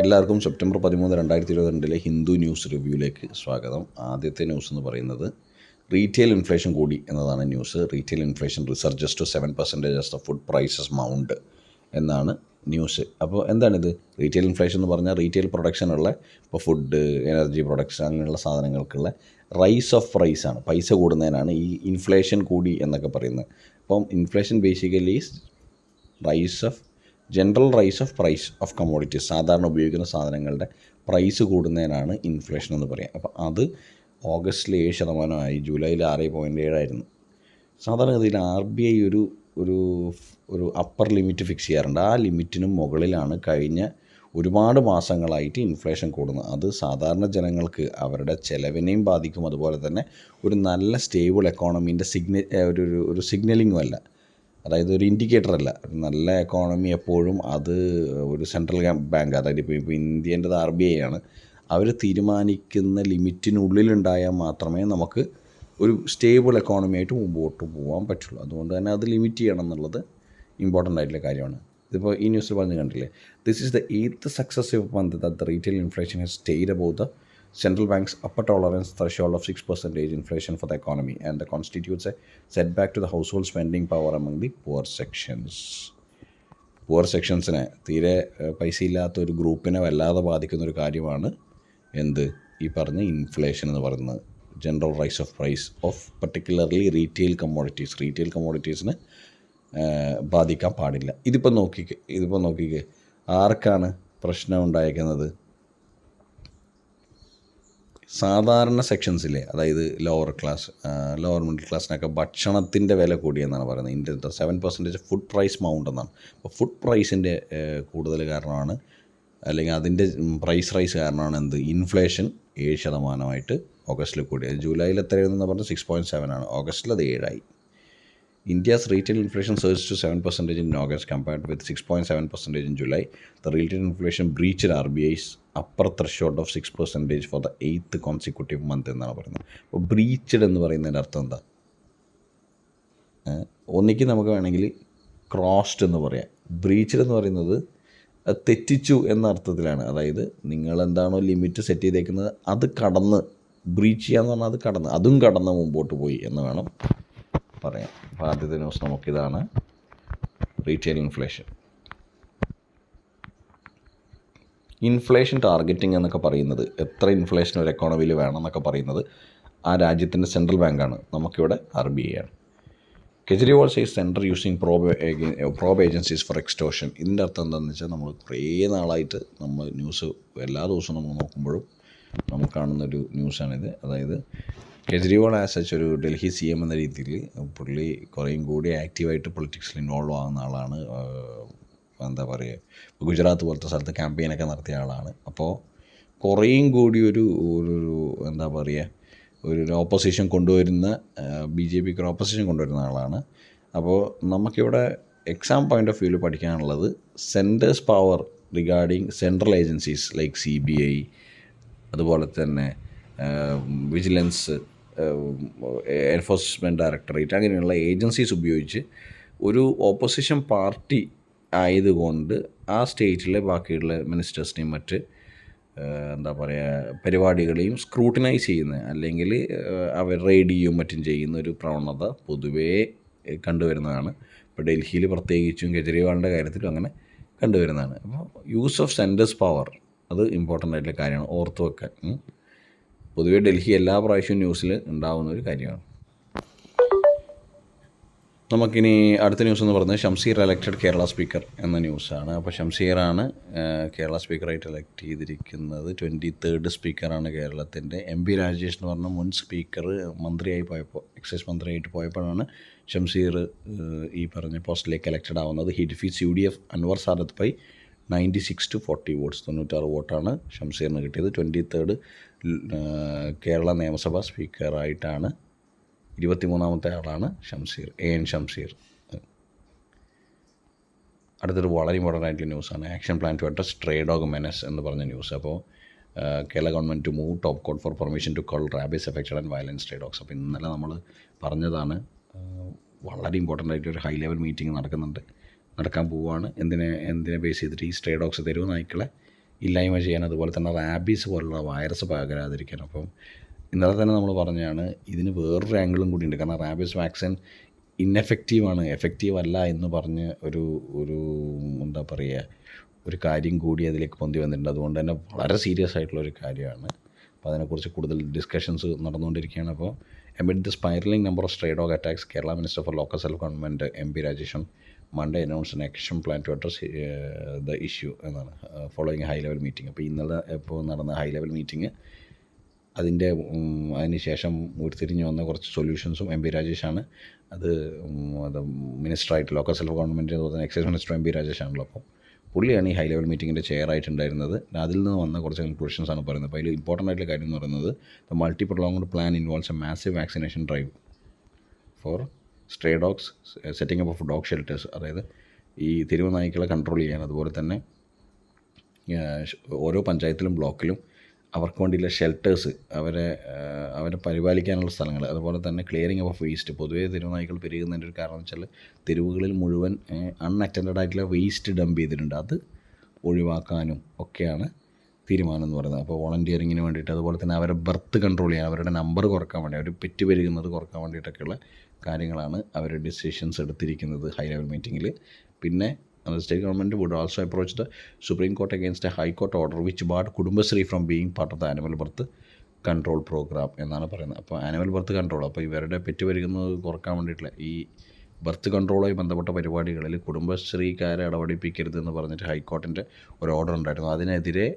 എല്ലാവർക്കും September 13, 2022 Hindu news റിവ്യൂയിലേക്ക് സ്വാഗതം. ആദ്യത്തെ ന്യൂസ് എന്ന് പറയുന്നത് റീറ്റെയിൽ ഇൻഫ്ലേഷൻ കൂടി എന്നതാണ് news. Retail inflation resurges to 7% of the food prices mount എന്നാണ് ന്യൂസ്. അപ്പോൾ എന്താണിത്? റീറ്റെയിൽ ഇൻഫ്ലേഷൻ എന്ന് പറഞ്ഞാൽ റീറ്റെയിൽ പ്രൊഡക്ഷനുള്ള ഇപ്പോൾ ഫുഡ്, എനർജി പ്രൊഡക്ഷൻ അങ്ങനെയുള്ള സാധനങ്ങൾക്കുള്ള റൈസ് ഓഫ് പ്രൈസാണ്. പൈസ കൂടുന്നതിനാണ് ഈ ഇൻഫ്ലേഷൻ കൂടി എന്നൊക്കെ പറയുന്നത്. അപ്പം inflation basically general rise of price of commodities, സാധാരണ ഉപയോഗിക്കുന്ന സാധനങ്ങളുടെ പ്രൈസ് കൂടുന്നതിനാണ് ഇൻഫ്ലേഷൻ എന്ന് പറയുക. അപ്പോൾ അത് ഓഗസ്റ്റിൽ 7%, ജൂലൈയിൽ 6.7 ആയിരുന്നു. സാധാരണഗതിയിൽ RBI ഒരു അപ്പർ ലിമിറ്റ് ഫിക്സ് ചെയ്യാറുണ്ട്. ആ ലിമിറ്റിനും മുകളിലാണ് കഴിഞ്ഞ ഒരുപാട് മാസങ്ങളായിട്ട് ഇൻഫ്ലേഷൻ കൂടുന്നത്. അത് സാധാരണ ജനങ്ങൾക്ക് അവരുടെ ചിലവിനെയും ബാധിക്കും. അതുപോലെ തന്നെ ഒരു നല്ല സ്റ്റേബിൾ എക്കോണമീൻ്റെ ഒരു സിഗ്നലിങ്ങും അല്ല, അതായത് ഒരു ഇൻഡിക്കേറ്റർ അല്ല. നല്ല എക്കോണമി എപ്പോഴും അത് ഒരു സെൻട്രൽ ബാങ്ക്, അതായത് ഇപ്പോൾ ഇന്ത്യേൻ്റെത് RBI ആണ്, അവർ തീരുമാനിക്കുന്ന ലിമിറ്റിനുള്ളിലുണ്ടായാൽ മാത്രമേ നമുക്ക് ഒരു സ്റ്റേബിൾ എക്കോണമി ആയിട്ട് മുമ്പോട്ട് പോകാൻ പറ്റുള്ളൂ. അതുകൊണ്ട് തന്നെ അത് ലിമിറ്റ് ചെയ്യണം എന്നുള്ളത് ഇമ്പോർട്ടൻ്റ് ആയിട്ടുള്ള കാര്യമാണ്. ഇതിപ്പോൾ ഈ ന്യൂസിൽ പറഞ്ഞ് കണ്ടില്ലേ, this is the 8th successive month that the retail inflation has stayed above the central bank's upper tolerance threshold of 6% inflation for the economy and constitutes a setback to the household spending power among the poor sections. Poor sectionsനെ, തീരെ പൈസ ഇല്ലാത്ത ഒരു ഗ്രൂപ്പിനെ വല്ലാതെ ബാധിക്കുന്ന ഒരു കാര്യമാണ് ഈ പറഞ്ഞ ഇൻഫ്ലേഷൻ എന്ന് പറയുന്നത്. General rise of price of particularly retail കമ്മോഡിറ്റീസിന് ബാധിക്കാൻ പാടില്ല. ഇതിപ്പോൾ നോക്കിക്കേ ആർക്കാണ് പ്രശ്നം ഉണ്ടായിരിക്കുന്നത്? സാധാരണ സെക്ഷൻസിലെ, അതായത് ലോവർ മിഡിൽ ക്ലാസ്സിനൊക്കെ ഭക്ഷണത്തിൻ്റെ വില കൂടിയെന്നാണ് പറയുന്നത്. ഇന്ത്യയിലത്തെ 7% ഫുഡ് പ്രൈസ് മൗണ്ട് എന്നാണ്. അപ്പോൾ ഫുഡ് പ്രൈസിൻ്റെ കൂടുതൽ കാരണമാണ്, അല്ലെങ്കിൽ അതിൻ്റെ പ്രൈസ് റൈസ് കാരണമാണ് ഇൻഫ്ലേഷൻ 7% ഓഗസ്റ്റിൽ കൂടിയത്. ജൂലൈയിൽ എത്രയാണെന്ന് പറഞ്ഞാൽ 6.7 ഓഗസ്റ്റിൽ അത് 7 India's retail inflation surged to 7% in August compared with 6.7% in July. The retail inflation breached RBI's upper threshold of 6% for the 8th consecutive month എന്നാണ് പറയുന്നത്. അപ്പോൾ ബ്രീച്ച്ഡ് എന്ന് പറയുന്നതിൻ്റെ അർത്ഥം എന്താ? ഒന്നിക്ക് നമുക്ക് വേണമെങ്കിൽ ക്രോസ്ഡ് എന്ന് പറയാം. ബ്രീച്ച്ഡ് എന്ന് പറയുന്നത് തെറ്റിച്ചു എന്ന അർത്ഥത്തിലാണ്. അതായത് നിങ്ങളെന്താണോ ലിമിറ്റ് സെറ്റ് ചെയ്തേക്കുന്നത് അത് കടന്ന്, ബ്രീച്ച് ചെയ്യാന്ന് പറഞ്ഞാൽ അതും കടന്ന് മുമ്പോട്ട് പോയി എന്ന് വേണം പറയാം. അപ്പോൾ ആദ്യത്തെ ന്യൂസ് നമുക്കിതാണ്, റീറ്റെയിൽ ഇൻഫ്ലേഷൻ ടാർഗറ്റിംഗ് എന്നൊക്കെ പറയുന്നത്, എത്ര ഇൻഫ്ലേഷൻ ഒരു എക്കോണമിയിൽ വേണം എന്നൊക്കെ പറയുന്നത് ആ രാജ്യത്തിൻ്റെ സെൻട്രൽ ബാങ്കാണ്. നമുക്കിവിടെ RBI ആണ്. Kejriwal says centre using probe agencies four extortion. ഇതിൻ്റെ അർത്ഥം എന്താണെന്ന് വെച്ചാൽ, നമ്മൾ കുറേ നാളായിട്ട് നമ്മൾ ന്യൂസ് എല്ലാ ദിവസവും നമ്മൾ നോക്കുമ്പോഴും നമുക്ക് കാണുന്നൊരു ന്യൂസാണിത്. അതായത് കെജ്രിവാൾ ആസ് സച്ച് ഒരു ഡൽഹി CM എന്ന രീതിയിൽ പുള്ളി കുറേയും കൂടി ആക്റ്റീവായിട്ട് പൊളിറ്റിക്സിൽ ഇൻവോൾവ് ആകുന്ന ആളാണ്. എന്താ പറയുക, ഗുജറാത്ത് പോലത്തെ സ്ഥലത്ത് ക്യാമ്പയിനൊക്കെ നടത്തിയ ആളാണ്. അപ്പോൾ കുറേയും കൂടി ഒരു എന്താ പറയുക, ഒരു ഓപ്പോസിഷൻ കൊണ്ടുവരുന്ന, BJPക്ക് ഒരു ഓപ്പോസിഷൻ കൊണ്ടുവരുന്ന ആളാണ്. അപ്പോൾ നമുക്കിവിടെ എക്സാം പോയിൻ്റ് ഓഫ് വ്യൂവിൽ പഠിക്കാനുള്ളത് centres power regarding central agencies like CBI, അതുപോലെ തന്നെ വിജിലൻസ്, എൻഫോഴ്സ്മെൻറ്റ് ഡയറക്ടറേറ്റ്, അങ്ങനെയുള്ള ഏജൻസീസ് ഉപയോഗിച്ച് ഒരു ഓപ്പോസിഷൻ പാർട്ടി ആയതുകൊണ്ട് ആ സ്റ്റേറ്റിലെ ബാക്കിയുള്ള മിനിസ്റ്റേഴ്സിനെയും മറ്റ് എന്താ പറയുക പരിപാടികളെയും സ്ക്രൂട്ടിനൈസ് ചെയ്യുന്ന, അല്ലെങ്കിൽ അവർ റെയ്ഡിയും മറ്റും ചെയ്യുന്ന ഒരു പ്രവണത പൊതുവേ കണ്ടുവരുന്നതാണ്. ഇപ്പോൾ ഡൽഹിയിൽ പ്രത്യേകിച്ചും കെജ്രിവാളിൻ്റെ കാര്യത്തിലും അങ്ങനെ കണ്ടുവരുന്നതാണ്. അപ്പോൾ യൂസ് ഓഫ് സെൻറ്റേഴ്സ് പവർ അത് ഇമ്പോർട്ടൻ്റ് ആയിട്ടുള്ള കാര്യമാണ്, ഓർത്ത് വെക്കാൻ. പൊതുവേ ഡൽഹി എല്ലാ പ്രാവശ്യവും ന്യൂസിൽ ഉണ്ടാകുന്ന ഒരു കാര്യമാണ്. നമുക്കിനി അടുത്ത ന്യൂസ് എന്ന് പറയുന്നത് ഷംസീർ എലക്റ്റഡ് കേരള സ്പീക്കർ എന്ന ന്യൂസാണ്. അപ്പോൾ ഷംസീറാണ് കേരള സ്പീക്കറായിട്ട് എലക്ട് ചെയ്തിരിക്കുന്നത്. 23rd സ്പീക്കറാണ് കേരളത്തിൻ്റെ. MP രാജേഷ് എന്ന് പറഞ്ഞ മുൻ സ്പീക്കർ മന്ത്രിയായി പോയപ്പോൾ, എക്സൈസ് മന്ത്രിയായിട്ട് പോയപ്പോഴാണ് ഷംസീർ ഈ പറഞ്ഞ പോസ്റ്റിലേക്ക് എലക്റ്റഡ് ആവുന്നത്. He defeats UDF Anwar Sadath by 96 to 40 votes, 96 വോട്ടാണ് ഷംസീറിന് കിട്ടിയത്. 23rd കേരള നിയമസഭ സ്പീക്കറായിട്ടാണ് 23ാമത്തെ ആളാണ് ഷംസീർ, AN ഷംസീർ. അടുത്തൊരു വളരെ ഇമ്പോർട്ടൻ്റ് ആയിട്ടുള്ള ന്യൂസാണ് action plan to address stray dog menace എന്ന് പറഞ്ഞ ന്യൂസ്. അപ്പോൾ Kerala government to move top court for permission to cull rabies affected and violence stray dogs. അപ്പോൾ ഇന്നലെ നമ്മൾ പറഞ്ഞതാണ്, വളരെ ഇമ്പോർട്ടൻ്റ് ആയിട്ടൊരു ഹൈ ലെവൽ മീറ്റിംഗ് നടക്കാൻ പോവുകയാണ്. എന്തിനെ ബേസ് ചെയ്തിട്ട് ഈ സ്ട്രേ ഡോഗ്സ്, തെരുവ് നായ്ക്കളെ ഇല്ലായ്മ ചെയ്യാൻ, അതുപോലെ തന്നെ റാബീസ് പോലുള്ള വൈറസ് പകരാതിരിക്കാൻ. അപ്പം ഇന്നലെ തന്നെ നമ്മൾ പറഞ്ഞതാണ്, ഇതിന് വേറൊരു ആംഗിളും കൂടിയുണ്ട്. കാരണം റാബീസ് വാക്സിൻ ഇന്നെഫക്റ്റീവാണ്, എഫക്റ്റീവ് അല്ല എന്ന് പറഞ്ഞ് ഒരു എന്താ പറയുക, ഒരു കാര്യം കൂടി അതിലേക്ക് പൊന്തി വന്നിട്ടുണ്ട്. അതുകൊണ്ട് തന്നെ വളരെ സീരിയസ് ആയിട്ടുള്ളൊരു കാര്യമാണ്. അപ്പോൾ അതിനെക്കുറിച്ച് കൂടുതൽ ഡിസ്കഷൻസ് നടന്നുകൊണ്ടിരിക്കുകയാണ്. അപ്പോൾ amid the spiraling number of stray dog attacks, Kerala Minister for Local Self-Government MP Rajesh Monday announced an action plan to address the issue എന്നാണ്, ഫോളോയിങ് ഹൈ ലെവൽ മീറ്റിംഗ്. അപ്പോൾ ഇന്നലെ ഇപ്പോൾ നടന്ന ഹൈ ലെവൽ മീറ്റിംഗ്, അതിന് ശേഷം ഉരുത്തിരിഞ്ഞ് വന്ന കുറച്ച് സൊല്യൂഷൻസും MP രാജേഷാണ് അത് മിനിസ്റ്ററായിട്ട് ലോക്കൽ സെൽഫ് ഗവൺമെൻറ്, അതുപോലെ തന്നെ എക്സൈസ് മിനിസ്റ്റർ MP രാജേഷാണല്ലോ. അപ്പോൾ പുള്ളിയാണ് ഈ ഹൈ ലെവൽ മീറ്റിങ്ങിൻ്റെ ചെയറായിട്ടുണ്ടായിരുന്നത്. അതിൽ നിന്ന് വന്ന കുറച്ച് കൺക്ലൂഷൻസാണ് പറയുന്നത്. അപ്പോൾ അതിൽ ഇമ്പോർട്ടൻ്റ് ആയിട്ടുള്ള കാര്യം എന്ന് പറയുന്നത്, the multi prolonged plan involves a massive vaccination drive for stray dogs, setting up of dog shelters, അതായത് ഈ തെരുവ് നായ്ക്കളെ കൺട്രോൾ ചെയ്യാൻ, അതുപോലെ തന്നെ ഓരോ പഞ്ചായത്തിലും ബ്ലോക്കിലും അവർക്ക് വേണ്ടിയുള്ള ഷെൽട്ടേഴ്സ്, അവരെ പരിപാലിക്കാനുള്ള സ്ഥലങ്ങൾ, അതുപോലെ തന്നെ ക്ലിയറിംഗ് ഓഫ് വേസ്റ്റ്. പൊതുവേ തെരുവ് നായ്ക്കൾ പെരുകുന്നതിൻ്റെ ഒരു കാരണം വെച്ചാൽ തെരുവുകളിൽ മുഴുവൻ അൺഅറ്റൻഡഡ് ആയിട്ടുള്ള വേസ്റ്റ് ഡംപ് ചെയ്തിട്ടുണ്ട്. അത് ഒഴിവാക്കാനും ഒക്കെയാണ് തീരുമാനം എന്ന് പറയുന്നത്. അപ്പോൾ വോളണ്ടിയറിങ്ങിന് വേണ്ടിയിട്ട്, അതുപോലെ തന്നെ അവരെ ബർത്ത് കൺട്രോൾ ചെയ്യാൻ, അവരുടെ നമ്പർ കുറക്കാൻ വേണ്ടി, അവർ പെറ്റ് പെരുകുന്നത് കുറക്കാൻ വേണ്ടിയിട്ടൊക്കെയുള്ള കാര്യങ്ങളാണ് അവർ ഡിസിഷൻസ് എടുത്തിരിക്കുന്നത് ഹൈ ലെവൽ മീറ്റിങ്ങിൽ. പിന്നെ the state government would also approach the Supreme Court against a High Court order which barred Kudumbashree from being part of the animal birth control program എന്നാണ് പറയുന്നത്. അപ്പോൾ ആനിമൽ ബർത്ത് കൺട്രോൾ, അപ്പോൾ ഇവരുടെ pet പെരുകുന്നത് കുറക്കാൻ വേണ്ടിയിട്ടുള്ള ഈ ബർത്ത് കൺട്രോളുമായി ബന്ധപ്പെട്ട പരിപാടികളിൽ കുടുംബശ്രീക്കാരെ ഇടപെടിപ്പിക്കരുതെന്ന് പറഞ്ഞിട്ട് ഹൈക്കോർട്ടിൻ്റെ ഒരു ഓർഡർ ഉണ്ടായിരുന്നു. അതിനെതിരെ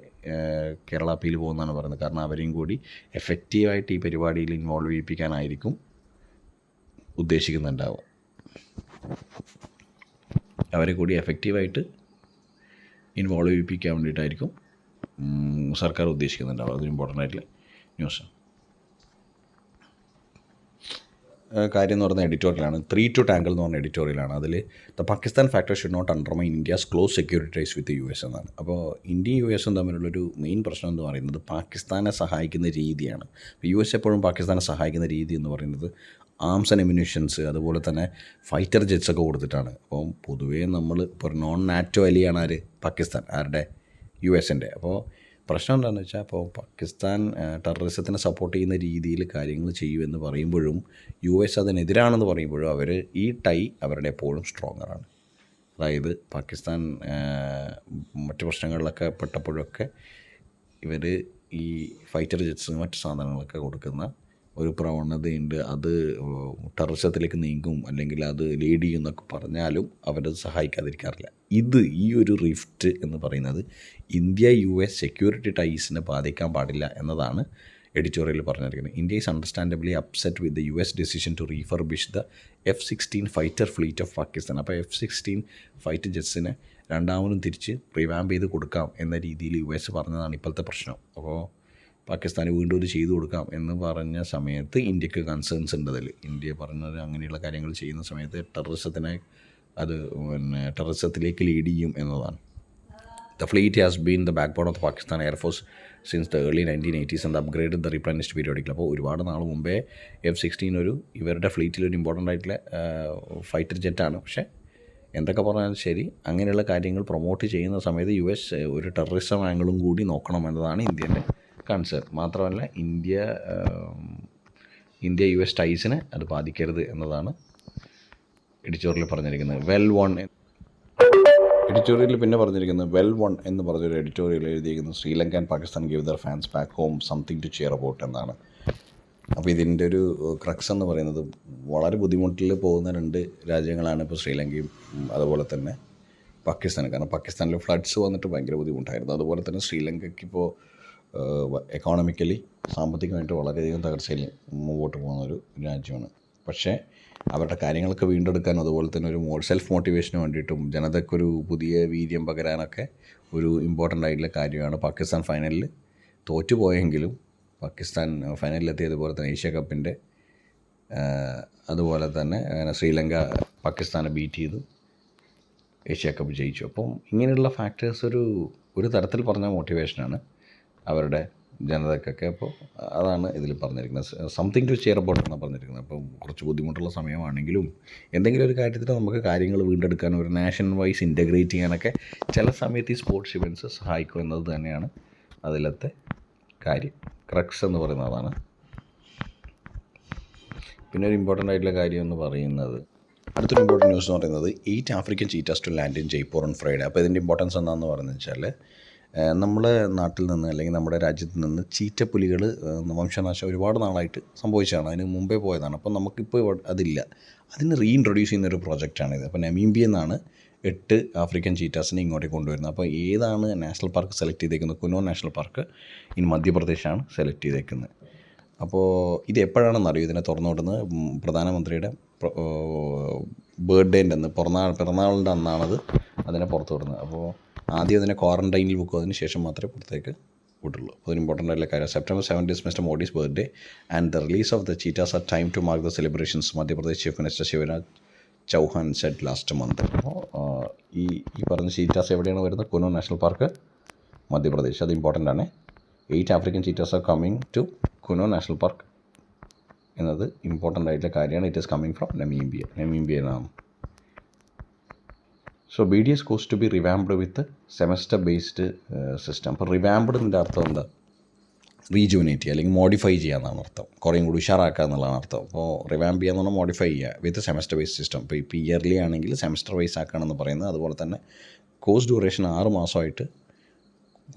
കേരള അപ്പീൽ പോകുന്നതാണ് പറയുന്നത്. കാരണം അവരെയും കൂടി എഫക്റ്റീവായിട്ട് ഈ പരിപാടിയിൽ ഇൻവോൾവ് ചെയ്യിപ്പിക്കാനായിരിക്കും ഉദ്ദേശിക്കുന്നുണ്ടാവുക. അവരെ കൂടി എഫക്റ്റീവായിട്ട് ഇൻവോൾവ് ചെയ്യിപ്പിക്കാൻ വേണ്ടിയിട്ടായിരിക്കും സർക്കാർ ഉദ്ദേശിക്കുന്നുണ്ടാവും. അത് ഇമ്പോർട്ടൻ്റ് ആയിട്ടുള്ള ന്യൂസ് കാര്യം എന്ന് പറയുന്ന എഡിറ്റോറിയലാണ്. 3 to Tangle എന്ന് പറഞ്ഞ എഡിറ്റോറിയലാണ്. അതിൽ the Pakistan factor should not undermine India's close security ties with US എന്നാണ്. അപ്പോൾ ഇന്ത്യയും US തമ്മിലുള്ളൊരു മെയിൻ പ്രശ്നം എന്ന് പറയുന്നത് പാകിസ്ഥാനെ സഹായിക്കുന്ന രീതിയാണ്. US എപ്പോഴും പാകിസ്ഥാനെ സഹായിക്കുന്ന രീതി എന്ന് പറയുന്നത് ആംസ് ആൻഡ് എമ്യൂണിഷൻസ്, അതുപോലെ തന്നെ ഫൈറ്റർ ജെറ്റ്സൊക്കെ കൊടുത്തിട്ടാണ്. അപ്പോൾ പൊതുവേ നമ്മൾ ഇപ്പോൾ നോൺ നാറ്റോ അലിയാണ് ആര്, പാകിസ്ഥാൻ, ആരുടെ, US-ൻ്റെ. അപ്പോൾ പ്രശ്നം എന്താണെന്ന് വെച്ചാൽ, അപ്പോൾ പാകിസ്ഥാൻ ടെററിസത്തിനെ സപ്പോർട്ട് ചെയ്യുന്ന രീതിയിൽ കാര്യങ്ങൾ ചെയ്യുമെന്ന് പറയുമ്പോഴും US അതിനെതിരാണെന്ന് പറയുമ്പോഴും അവർ ഈ ടൈ അവരുടെ എപ്പോഴും സ്ട്രോങ്ങറാണ്. അതായത് പാകിസ്ഥാൻ മറ്റു പ്രശ്നങ്ങളിലൊക്കെ പെട്ടപ്പോഴൊക്കെ ഇവർ ഈ ഫൈറ്റർ ജെറ്റ്സ് മറ്റു സാധനങ്ങളൊക്കെ കൊടുക്കുന്ന ഒരു പ്രവണതയുണ്ട്. അത് ടെററിസത്തിലേക്ക് നീങ്ങും, അല്ലെങ്കിൽ അത് ലീഡ് ചെയ്യും എന്നൊക്കെ പറഞ്ഞാലും അവരത് സഹായിക്കാതിരിക്കാറില്ല. ഈ ഒരു റിഫ്റ്റ് എന്ന് പറയുന്നത് ഇന്ത്യ US സെക്യൂരിറ്റി ടൈസിനെ ബാധിക്കാൻ പാടില്ല എന്നതാണ് എഡിറ്റോറിയൽ പറഞ്ഞിരിക്കുന്നത്. India is understandably upset with the US decision to refurbish the F-16 fighter fleet of Pakistan. അപ്പോൾ F-16 ഫൈറ്റർ ജെറ്റ്സിനെ രണ്ടാമതും തിരിച്ച് റിവാമ്പ് ചെയ്ത് കൊടുക്കാം എന്ന രീതിയിൽ US പറഞ്ഞതാണ് ഇപ്പോഴത്തെ പ്രശ്നം. അപ്പോൾ പാകിസ്ഥാന് വീണ്ടും ഇത് ചെയ്തു കൊടുക്കാം എന്ന് പറഞ്ഞ സമയത്ത് ഇന്ത്യക്ക് കൺസേൺസ് ഉണ്ട്. അതിൽ ഇന്ത്യ പറഞ്ഞത് അങ്ങനെയുള്ള കാര്യങ്ങൾ ചെയ്യുന്ന സമയത്ത് ടെററിസത്തിലേക്ക് ലീഡ് ചെയ്യും എന്നതാണ്. The fleet has been the backbone of the Pakistan air force since the early 1980s and upgrade the replenished periodical. അപ്പോൾ ഒരുപാട് നാൾ മുമ്പേ F-16 ഇവരുടെ ഫ്ലീറ്റിലൊരു ഇമ്പോർട്ടൻ്റ് ആയിട്ടുള്ള ഫൈറ്റർ ജെറ്റാണ്. പക്ഷേ എന്തൊക്കെ പറഞ്ഞാലും ശരി, അങ്ങനെയുള്ള കാര്യങ്ങൾ പ്രൊമോട്ട് ചെയ്യുന്ന സമയത്ത് US ഒരു ടെററിസം ആംഗിളും കൂടി നോക്കണം എന്നതാണ് ഇന്ത്യൻ്റെ കൺസേൺ. മാത്രമല്ല ഇന്ത്യ US ടൈസിനെ അത് ബാധിക്കരുത് എന്നതാണ് എഡിറ്റോറിയൽ പറഞ്ഞിരിക്കുന്നത്. എഡിറ്റോറിയലിൽ പിന്നെ പറഞ്ഞിരിക്കുന്നത് വെൽ വൺ എന്ന് പറഞ്ഞൊരു എഡിറ്റോറിയൽ എഴുതിയിരിക്കുന്നത് Sri Lanka and Pakistan give their fans back home something to cheer about എന്നാണ്. അപ്പോൾ ഇതിൻ്റെ ഒരു ക്രക്സ് എന്ന് പറയുന്നത് വളരെ ബുദ്ധിമുട്ടിൽ പോകുന്ന 2 രാജ്യങ്ങളാണ് ഇപ്പോൾ ശ്രീലങ്കയും അതുപോലെ തന്നെ പാകിസ്ഥാനും. കാരണം പാകിസ്ഥാനിൽ ഫ്ലഡ്സ് വന്നിട്ട് ഭയങ്കര ബുദ്ധിമുട്ടായിരുന്നു. അതുപോലെ തന്നെ ശ്രീലങ്കയ്ക്ക് ഇപ്പോൾ എക്കോണമിക്കലി സാമ്പത്തികമായിട്ട് വളരെയധികം തകർച്ചയിൽ മുമ്പോട്ട് പോകുന്ന ഒരു രാജ്യമാണ്. പക്ഷേ അവരുടെ കാര്യങ്ങളൊക്കെ വീണ്ടെടുക്കാനും അതുപോലെ തന്നെ ഒരു സെൽഫ് മോട്ടിവേഷന് വേണ്ടിയിട്ടും ജനതയ്ക്കൊരു പുതിയ വീര്യം പകരാനൊക്കെ ഒരു ഇമ്പോർട്ടൻ്റ് ആയിട്ടുള്ള കാര്യമാണ്. പാകിസ്ഥാൻ ഫൈനലിൽ തോറ്റുപോയെങ്കിലും പാകിസ്ഥാൻ ഫൈനലിലെത്തിയതുപോലെ തന്നെ ഏഷ്യ കപ്പിൻ്റെ അതുപോലെ തന്നെ ശ്രീലങ്ക പാകിസ്ഥാനെ ബീറ്റ് ചെയ്ത് ഏഷ്യ കപ്പ് ജയിച്ചു. അപ്പം ഇങ്ങനെയുള്ള ഫാക്ടേഴ്സ് ഒരു തരത്തിൽ പറഞ്ഞ മോട്ടിവേഷനാണ് അവരുടെ ജനതയ്ക്കൊക്കെ. അപ്പോൾ അതാണ് ഇതിൽ പറഞ്ഞിരിക്കുന്നത്. സംതിങ് ടു ഷെയർ അബൌട്ട് എന്നാണ് പറഞ്ഞിരിക്കുന്നത്. അപ്പോൾ കുറച്ച് ബുദ്ധിമുട്ടുള്ള സമയമാണെങ്കിലും എന്തെങ്കിലും ഒരു കാര്യത്തിൽ നമുക്ക് കാര്യങ്ങൾ വീണ്ടെടുക്കാനും ഒരു നാഷൻ വൈസ് ഇൻറ്റഗ്രേറ്റ് ചെയ്യാനൊക്കെ ചില സമയത്ത് ഈ സ്പോർട്സ് ഇവൻറ്റ്സ് സഹായിക്കും എന്നത് തന്നെയാണ് അതിലത്തെ കാര്യം. ക്രക്സ് എന്ന് പറയുന്നത് അതാണ്. പിന്നെ ഒരു ഇമ്പോർട്ടൻ്റ് ആയിട്ടുള്ള കാര്യം എന്ന് പറയുന്നത്, അടുത്തൊരു ഇമ്പോർട്ടൻറ്റ് ന്യൂസ് എന്ന് പറയുന്നത് 8 African cheetahs to land in Jaipur on Friday. അപ്പോൾ ഇതിൻ്റെ ഇമ്പോർട്ടൻസ് എന്താണെന്ന് പറഞ്ഞു വെച്ചാൽ, നമ്മുടെ നാട്ടിൽ നിന്ന് അല്ലെങ്കിൽ നമ്മുടെ രാജ്യത്ത് നിന്ന് ചീറ്റപ്പുലികൾ വംശനാശം ഒരുപാട് നാളായിട്ട് സംഭവിച്ചതാണ്. അതിന് മുമ്പേ പോയതാണ്. അപ്പോൾ നമുക്കിപ്പോൾ അതില്ല. അതിന് റീഇൻട്രൊഡ്യൂസ് ചെയ്യുന്നൊരു പ്രോജക്റ്റാണിത്. അപ്പോൾ നമീബിയയിൽ നിന്നാണ് 8 ആഫ്രിക്കൻ ചീറ്റാസിനെ ഇങ്ങോട്ടേക്ക് കൊണ്ടുവരുന്നത്. അപ്പോൾ ഏതാണ് നാഷണൽ പാർക്ക് സെലക്ട് ചെയ്തേക്കുന്നത്? കുനോ നാഷണൽ പാർക്ക് ഇൻ മധ്യപ്രദേശാണ് സെലക്ട് ചെയ്തേക്കുന്നത്. അപ്പോൾ ഇത് എപ്പോഴാണെന്ന് അറിയൂ ഇതിനെ തുറന്നു വിടുന്നത്? പ്രധാനമന്ത്രിയുടെ ബർത്ത്ഡേൻ്റെ അന്ന്, പിറന്നാളിൻ്റെ അന്നാണത് അതിനെ പുറത്ത് വിടുന്നത്. അപ്പോൾ ആദ്യം അതിനെ ക്വാറൻറ്റൈനിൽ വെക്കും, അതിന് ശേഷം മാത്രമേ പുറത്തേക്ക് വിടുള്ളൂ. അപ്പോൾ ഒരു ഇമ്പോർട്ടൻ്റ് ആയിട്ടുള്ള കാര്യം. September 7 is Mr. Modi's birthday and the release of the cheetahs are time to mark the celebrations, Madhya Pradesh chief minister Shivraj Chouhan said last month. അപ്പോൾ ഈ പറഞ്ഞ ചീറ്റാസ് എവിടെയാണ് വരുന്നത്? Kuno national park, Madhya Pradesh. അത് ഇമ്പോർട്ടൻ്റ് ആണ്. 8 African cheetahs are coming to Kuno national park എന്നത് important ആയിട്ടുള്ള കാര്യമാണ്. ഇറ്റ് ഈസ് കമ്മിങ് ഫ്രം നമീബിയയിലാണ്. So BDS course to be revamped with semester based system. അപ്പോൾ റിവാംപ്ഡിൻ്റെ അർത്ഥം എന്താ? റീജുവിനേറ്റ് ചെയ്യുക അല്ലെങ്കിൽ മോഡിഫൈ ചെയ്യുക എന്നാണ് അർത്ഥം. കുറേയും കൂടി ഉഷാറാക്കുക എന്നുള്ളതാണ് അർത്ഥം. അപ്പോൾ റിവാംപ് ചെയ്യുക എന്ന് പറഞ്ഞാൽ മോഡിഫൈ ചെയ്യുക വിത്ത് സെമസ്റ്റർ ബേസ്ഡ് സിസ്റ്റം. ഇപ്പോൾ ഇയർലി ആണെങ്കിൽ സെമസ്റ്റർ വൈസ് ആക്കുകയാണെന്ന് പറയുന്നത്. അതുപോലെ തന്നെ കോഴ്സ് ഡ്യൂറേഷൻ 6 മാസമായിട്ട്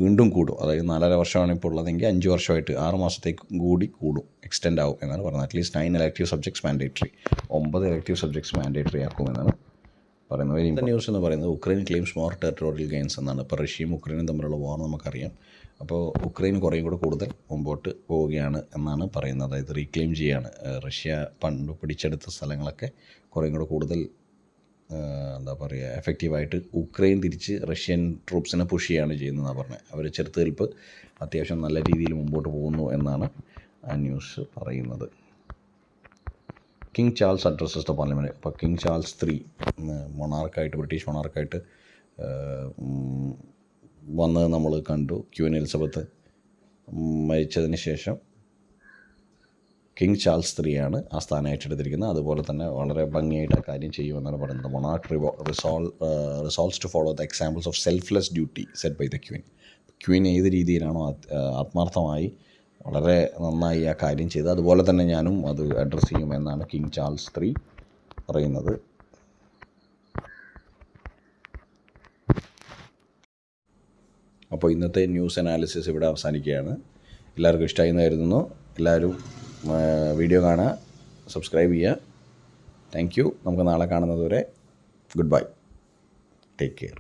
വീണ്ടും കൂടും. അതായത് 4.5 വർഷമാണ് ഇപ്പോൾ ഉള്ളതെങ്കിൽ 5 വർഷമായിട്ട് 6 മാസത്തേക്ക് കൂടി കൂടും, എക്സ്റ്റെൻഡ് ആവും എന്നാണ് പറയുന്നത്. At least 9 elective subjects mandatory, 9 elective subjects mandatory ആക്കുമെന്നാണ് പറയുന്നത്. വെരി ന്യൂസ് എന്ന് പറയുന്നത് Ukraine claims more territorial gains എന്നാണ്. ഇപ്പോൾ റഷ്യയും ഉക്രൈനും തമ്മിലുള്ള വാർ നമുക്കറിയാം. അപ്പോൾ ഉക്രൈൻ കുറേയും കൂടെ കൂടുതൽ മുമ്പോട്ട് പോവുകയാണ് എന്നാണ് പറയുന്നത്. അതായത് റീക്ലെയിം ചെയ്യുകയാണ്. റഷ്യ പണ്ട് പിടിച്ചെടുത്ത സ്ഥലങ്ങളൊക്കെ കുറേയും കൂടെ കൂടുതൽ എന്താ പറയുക, എഫക്റ്റീവായിട്ട് ഉക്രൈൻ തിരിച്ച് റഷ്യൻ ട്രൂപ്സിനെ പുഷ് ചെയ്യുകയാണ് ചെയ്യുന്നതെന്നാണ് പറഞ്ഞത്. അവർ ചെറുത്തുനിൽപ്പ് അത്യാവശ്യം നല്ല രീതിയിൽ മുമ്പോട്ട് പോകുന്നു എന്നാണ് ആ ന്യൂസ് പറയുന്നത്. King Charles addresses the parliament. അപ്പോൾ കിങ് ചാൾസ് 3 മൊണാർക്കായിട്ട്, ബ്രിട്ടീഷ് മൊണാർക്കായിട്ട് വന്നത് നമ്മൾ കണ്ടു. ക്വീൻ എലിസബത്ത് മരിച്ചതിന് ശേഷം കിങ് ചാൾസ് 3 ആണ് ആ സ്ഥാനം ഏറ്റെടുത്തിരിക്കുന്നത്. അതുപോലെ തന്നെ വളരെ ഭംഗിയായിട്ട് ആ കാര്യം ചെയ്യുമെന്നാണ് പറയുന്നത്. Monarch resolves to follow the examples of selfless duty set by the queen. Queen ഏത് രീതിയിലാണോ ആത്മാർത്ഥമായി വളരെ നന്നായി ആ കാര്യം ചെയ്തത്, അതുപോലെ തന്നെ ഞാനും അത് അഡ്രസ്സ് ചെയ്യുമെന്നാണ് കിങ് ചാൾസ് 3 പറയുന്നത്. അപ്പോൾ ഇന്നത്തെ ന്യൂസ് അനാലിസിസ് ഇവിടെ അവസാനിക്കുകയാണ്. എല്ലാവർക്കും ഇഷ്ടമായി എന്ന് കരുതുന്നു. എല്ലാവരും വീഡിയോ കാണുക, സബ്സ്ക്രൈബ് ചെയ്യുക. Thank you. നമുക്ക് നാളെ കാണുന്നത് വരെ ഗുഡ് ബൈ. Take care.